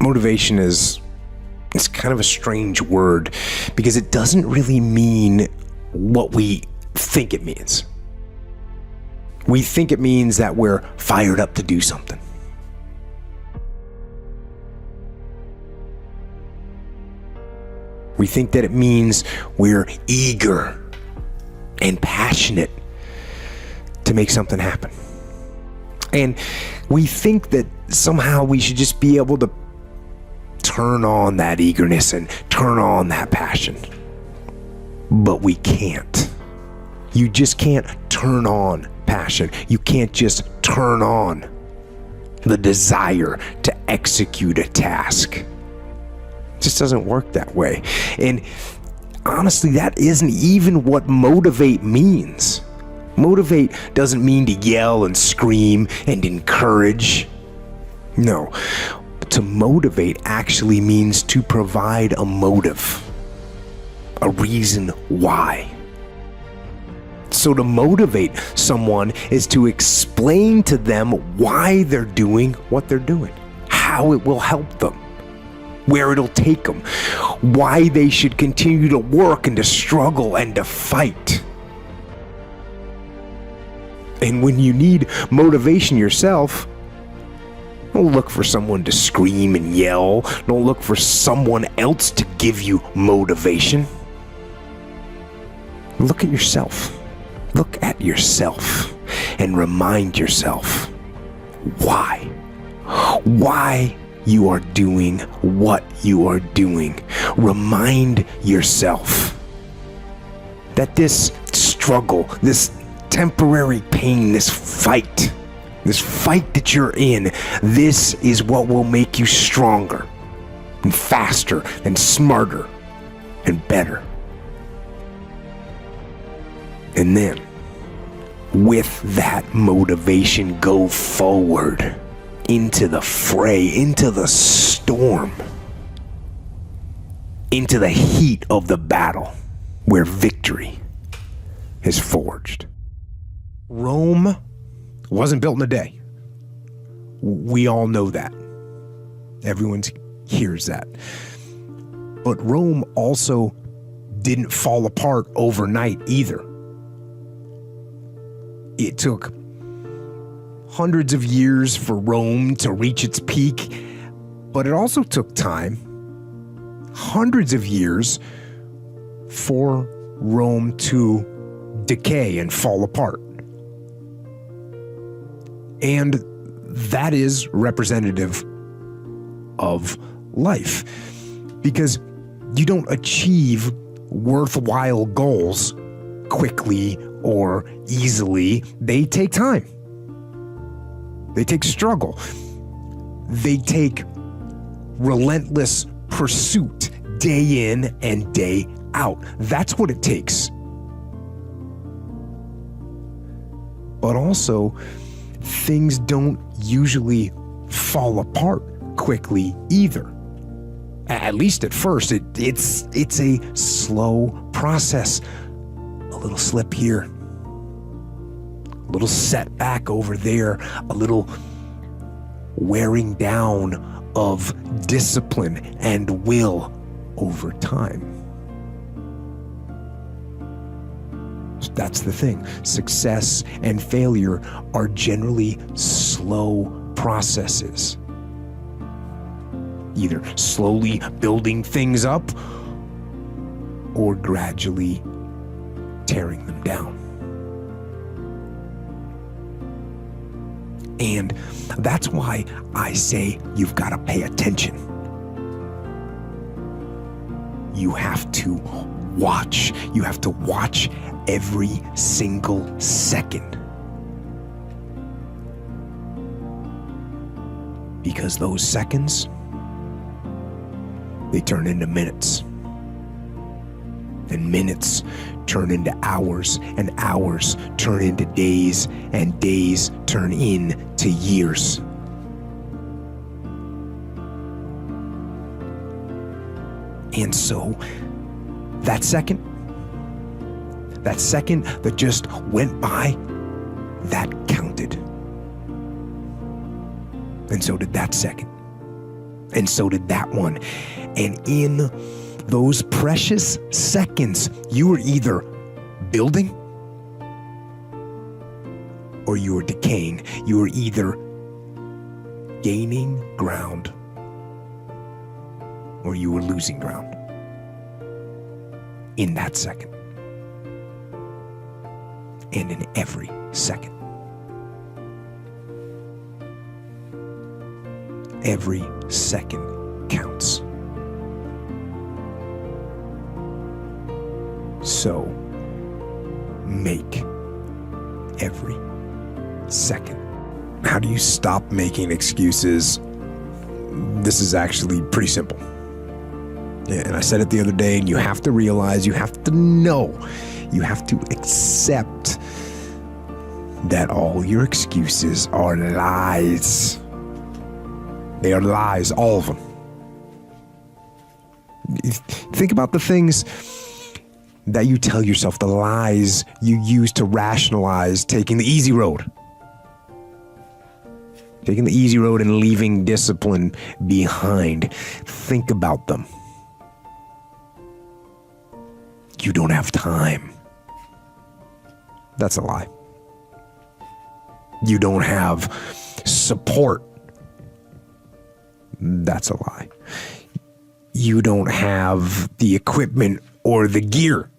Motivation is kind of a strange word because it doesn't really mean what we think it means. We think it means that we're fired up to do something. We think that it means we're eager and passionate to make something happen. And we think that somehow we should just be able to turn on that eagerness and turn on that passion. But we can't. You just can't turn on passion. You can't just turn on the desire to execute a task. It just doesn't work that way. And honestly, that isn't even what motivate means. Motivate doesn't mean to yell and scream and encourage. No, to motivate actually means to provide a motive, a reason why. So to motivate someone is to explain to them why they're doing what they're doing, how it will help them, where it'll take them, why they should continue to work and to struggle and to fight. And when you need motivation yourself, don't look for someone to scream and yell. Don't look for someone else to give you motivation. Look at yourself. Look at yourself and remind yourself why you are doing what you are doing. Remind yourself that this struggle, this temporary pain, this fight that you're in, this is what will make you stronger and faster and smarter and better. And then, with that motivation, go forward into the fray, into the storm, into the heat of the battle where victory is forged. Rome wasn't built in a day. We all know that. Everyone hears that. But Rome also didn't fall apart overnight either. It took hundreds of years for Rome to reach its peak, but it also took time, hundreds of years, for Rome to decay and fall apart. And that is representative of life, because you don't achieve worthwhile goals quickly or easily. They take time. They take struggle. They take relentless pursuit day in and day out. That's what it takes. But also, things don't usually fall apart quickly either. At least at first, it's a slow process. A little slip here, a little setback over there, a little wearing down of discipline and will over time. That's the thing. Success and failure are generally slow processes. Either slowly building things up or gradually tearing them down. And that's why I say you've got to pay attention. You have to watch. You have to watch every single second. Because those seconds, they turn into minutes. And minutes turn into hours, and hours turn into days, and days turn into years. And so, that second that just went by, that counted. And so did that second. And so did that one. And in those precious seconds, you were either building or you were decaying. You were either gaining ground or you were losing ground in that second. And in every second. Every second counts. So, make every second. How do you stop making excuses? This is actually pretty simple. Yeah, and I said it the other day, and you have to realize, you have to know, you have to accept that all your excuses are lies. They are lies, all of them. Think about the things that you tell yourself, the lies you use to rationalize taking the easy road. Taking the easy road and leaving discipline behind. Think about them. You don't have time. That's a lie. You don't have support. That's a lie. You don't have the equipment or the gear.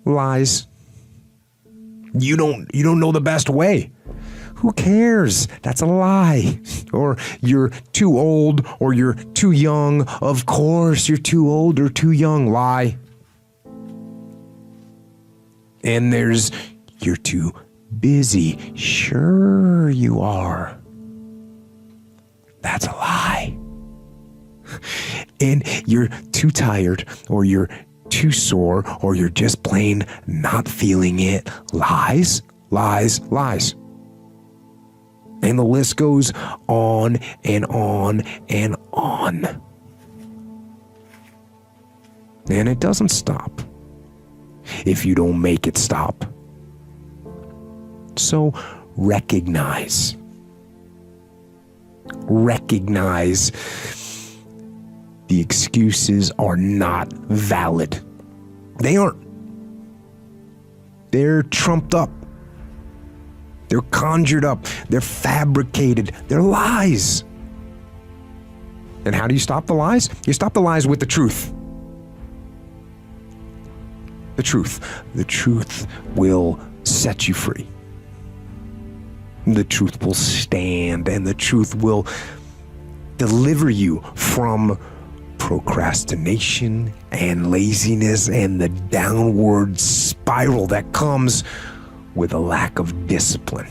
Lies. You don't know the best way. Who cares? That's a lie. Or you're too old or you're too young. Of course you're too old or too young. Lie. And there's you're too busy. Sure you are. That's a lie. And you're too tired or you're too sore or you're just plain not feeling it. Lies, lies, lies. And the list goes on and on and on. And it doesn't stop if you don't make it stop. So recognize the excuses are not valid. They aren't. They're trumped up. They're conjured up. They're fabricated. They're lies. And how do you stop the lies? You stop the lies with the truth. The truth. The truth will set you free. The truth will stand, and the truth will deliver you from procrastination and laziness and the downward spiral that comes with a lack of discipline.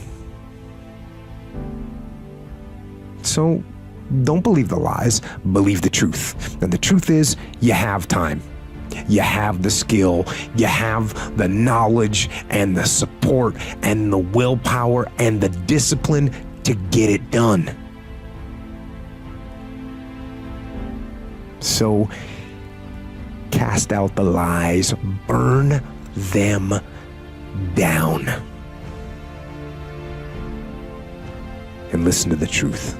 So don't believe the lies, believe the truth. And the truth is, you have time. You have the skill, you have the knowledge and the support and the willpower and the discipline to get it done. So cast out the lies, burn them down, and listen to the truth,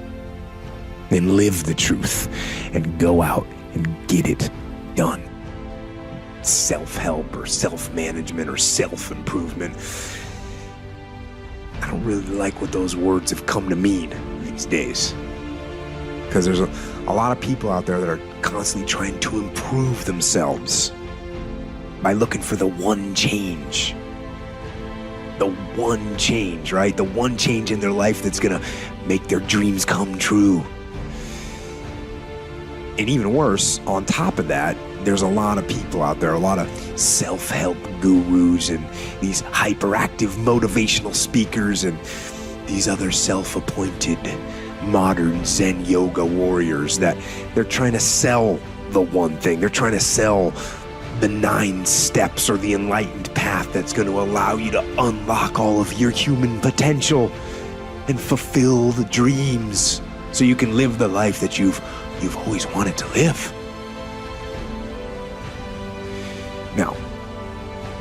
and live the truth, and go out and get it done. Self-help or self-management or self-improvement. I don't really like what those words have come to mean these days. Because there's a lot of people out there that are constantly trying to improve themselves by looking for the one change. The one change, right? The one change in their life that's gonna make their dreams come true. And even worse, on top of that, there's a lot of people out there, a lot of self-help gurus and these hyperactive motivational speakers and these other self-appointed modern Zen yoga warriors that they're trying to sell the one thing. They're trying to sell the 9 steps or the enlightened path that's going to allow you to unlock all of your human potential and fulfill the dreams so you can live the life that you've always wanted to live. Now,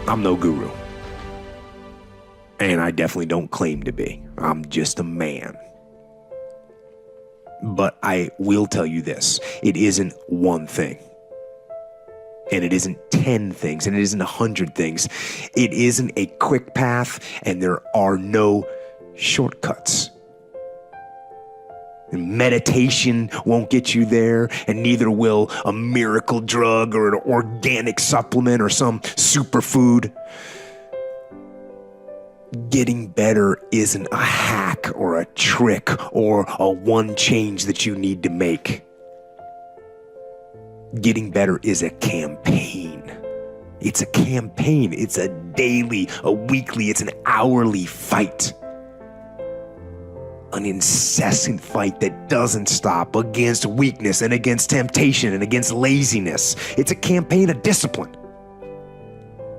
I'm no guru. And I definitely don't claim to be. I'm just a man But I will tell you this, it isn't one thing. And it isn't 10 things, and it isn't 100 things. It isn't a quick path, and there are no shortcuts. And meditation won't get you there, and neither will a miracle drug or an organic supplement or some superfood. Getting better isn't a hack or a trick or a one change that you need to make. Getting better is a campaign. It's a campaign. It's a daily, a weekly, it's an hourly fight. An incessant fight that doesn't stop against weakness and against temptation and against laziness. It's a campaign of discipline.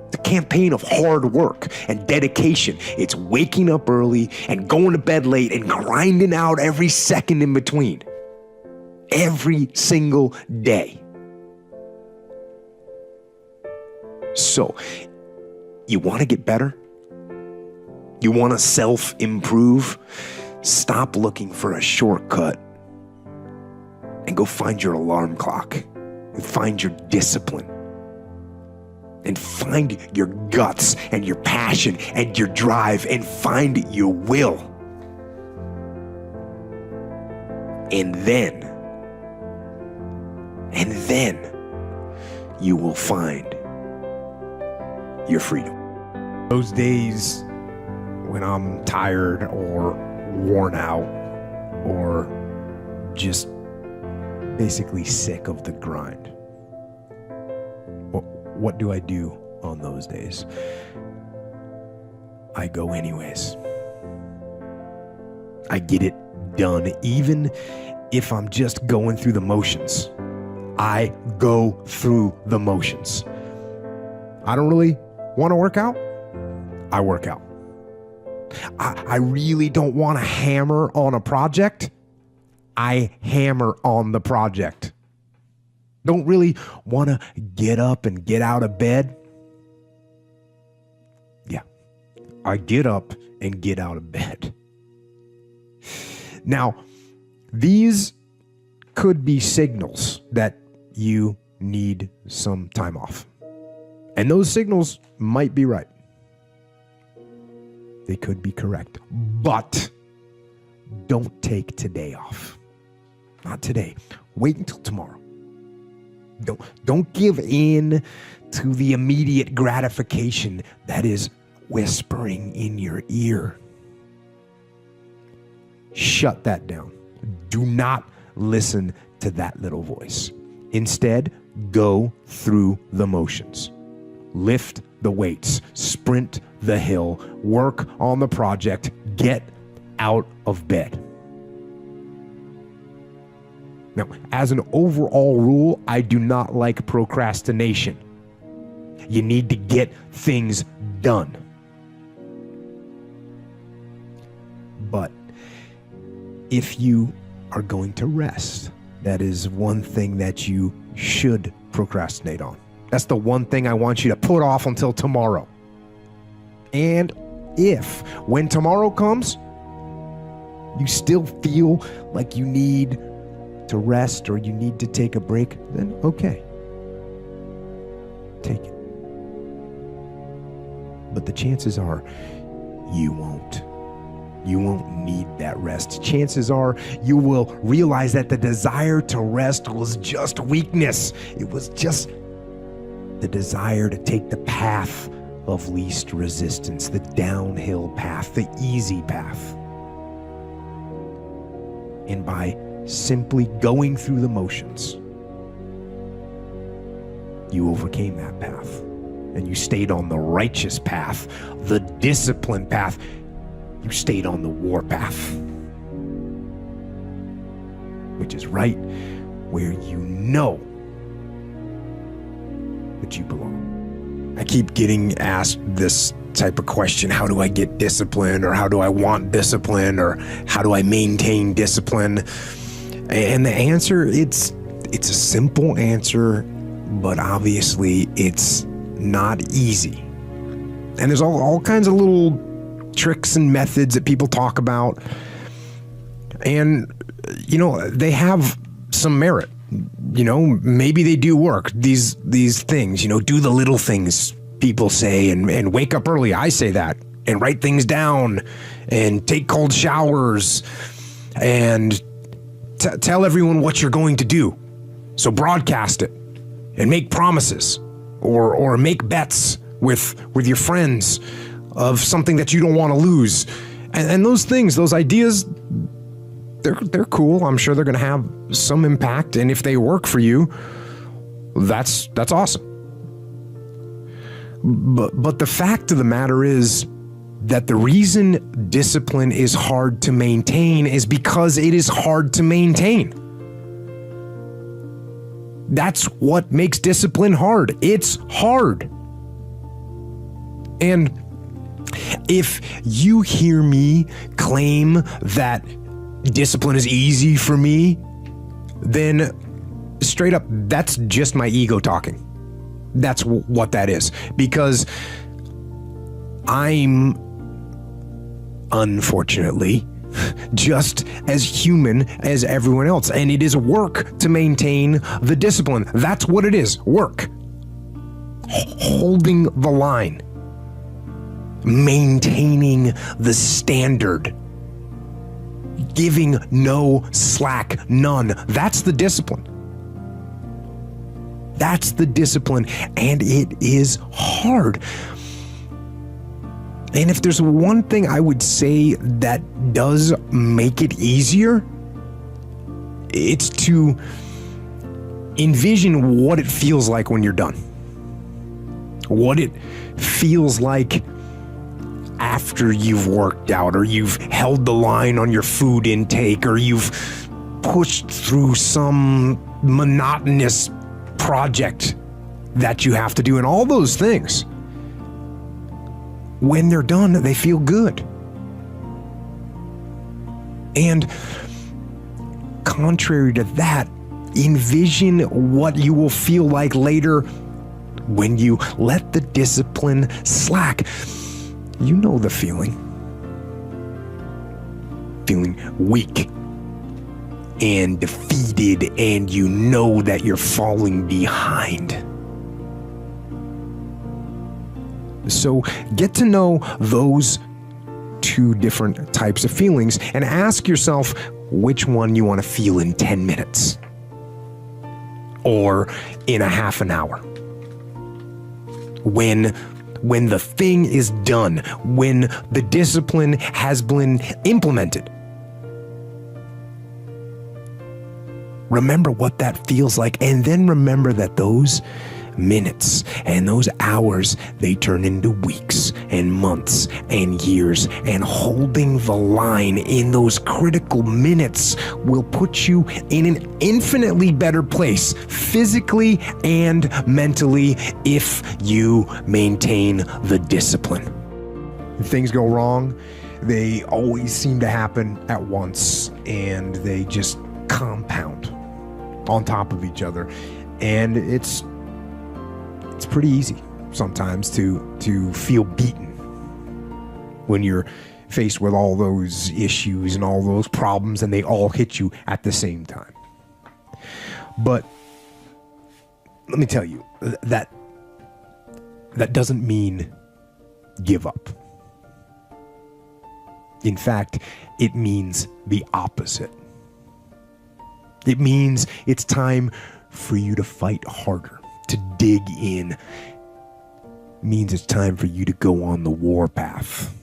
It's a campaign of hard work and dedication. It's waking up early and going to bed late and grinding out every second in between. Every single day. So, you want to get better? You want to self-improve? Stop looking for a shortcut and go find your alarm clock and find your discipline and find your guts and your passion and your drive and find your will. And then you will find your freedom. Those days when I'm tired or worn out or just basically sick of the grind, what do I do on those days? I go anyways. I get it done, even if I'm just going through the motions. I go through the motions. I don't really want to work out? I work out. I really don't want to hammer on a project? I hammer on the project. Don't really want to get up and get out of bed? Yeah, I get up and get out of bed. Now, these could be signals that you need some time off. And those signals might be right. They could be correct. But don't take today off. Not today. Wait until tomorrow. Don't give in to the immediate gratification that is whispering in your ear. Shut that down. Do not listen to that little voice. Instead, go through the motions. Lift the weights, sprint the hill, work on the project, get out of bed. Now, as an overall rule, I do not like procrastination. You need to get things done. But if you are going to rest, that is one thing that you should procrastinate on. That's the one thing I want you to put off until tomorrow. And if, when tomorrow comes, you still feel like you need to rest or you need to take a break, then okay. Take it. But the chances are you won't. You won't need that rest. Chances are you will realize that the desire to rest was just weakness. It was just the desire to take the path of least resistance, the downhill path, the easy path. And by simply going through the motions, you overcame that path. And you stayed on the righteous path, the disciplined path. You stayed on the war path, which is right where you know that you belong. I keep getting asked this type of question: how do I get discipline, or how do I want discipline, or how do I maintain discipline? And the answer, it's a simple answer, but obviously it's not easy. And there's all kinds of little tricks and methods that people talk about. And, they have some merit. Maybe they do work. These things, do the little things people say and wake up early. I say that. And write things down and take cold showers and tell everyone what you're going to do. So broadcast it and make promises or make bets with your friends of something that you don't want to lose. And those things, those ideas, they're cool. I'm sure they're going to have some impact. And if they work for you, that's awesome. But the fact of the matter is that the reason discipline is hard to maintain is because it is hard to maintain. That's what makes discipline hard. It's hard. And if you hear me claim that discipline is easy for me, then straight up, that's just my ego talking. That's what that is. Because I'm, unfortunately, just as human as everyone else. And it is work to maintain the discipline. That's what it is. Work. Holding the line. Maintaining the standard. Giving no slack, none. That's the discipline. That's the discipline. And it is hard. And if there's one thing I would say that does make it easier, it's to envision what it feels like when you're done. What it feels like after you've worked out, or you've held the line on your food intake, or you've pushed through some monotonous project that you have to do, and all those things. When they're done, they feel good. And contrary to that, envision what you will feel like later when you let the discipline slack. You know the feeling. Feeling weak and defeated, and you know that you're falling behind. So get to know those two different types of feelings and ask yourself which one you want to feel in 10 minutes or in a half an hour. When the thing is done, when the discipline has been implemented. Remember what that feels like, and then remember that those minutes and those hours, they turn into weeks and months and years, and holding the line in those critical minutes will put you in an infinitely better place, physically and mentally, if you maintain the discipline. When things go wrong, they always seem to happen at once, and they just compound on top of each other, and it's pretty easy sometimes to feel beaten when you're faced with all those issues and all those problems, and they all hit you at the same time. But let me tell you, that doesn't mean give up. In fact, it means the opposite. It means it's time for you to fight harder, to dig in. It means it's time for you to go on the warpath.